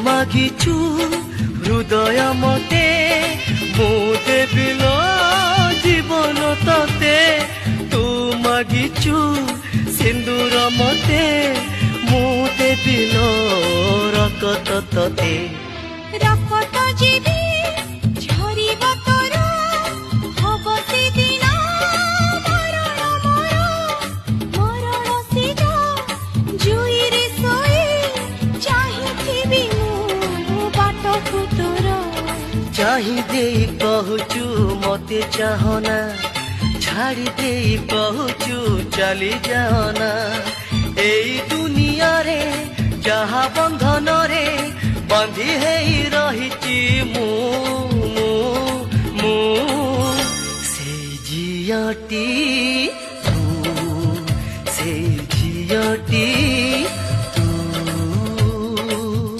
ମାଗିଛୁ ହୃଦୟ ମତେ ମୁଁ ଦେବିଲ ଜୀବନ ତତେ ତୁ ମାଗିଛୁ ସିନ୍ଦୁର ମତେ ମୁଁ ଦେବିଲ ରକତ ତତେ ରକତ ଯିବି ଝରିବ ତୋର ହବ ସେଦିନ ମରଣ ମୋର ମରଣ ସିଜ ଜୁଇରେ ଶୋଇ ଚାହିଁଥିବି ମୁଁ ବାଟକୁ ତୋର ଚାହିଁ ଦେଇ କହୁଛୁ ମତେ ଚାହନା ଛାଡ଼ି ଦେଇ କହୁଛୁ ଚାଲି ଯାଅନା ଏଇ ଦୁନିଆରେ ଯାହା ବନ୍ଧନରେ ବାନ୍ଧି ହେଇ ରହିଛି ମୁଁ ସେଇ ଝିଅଟି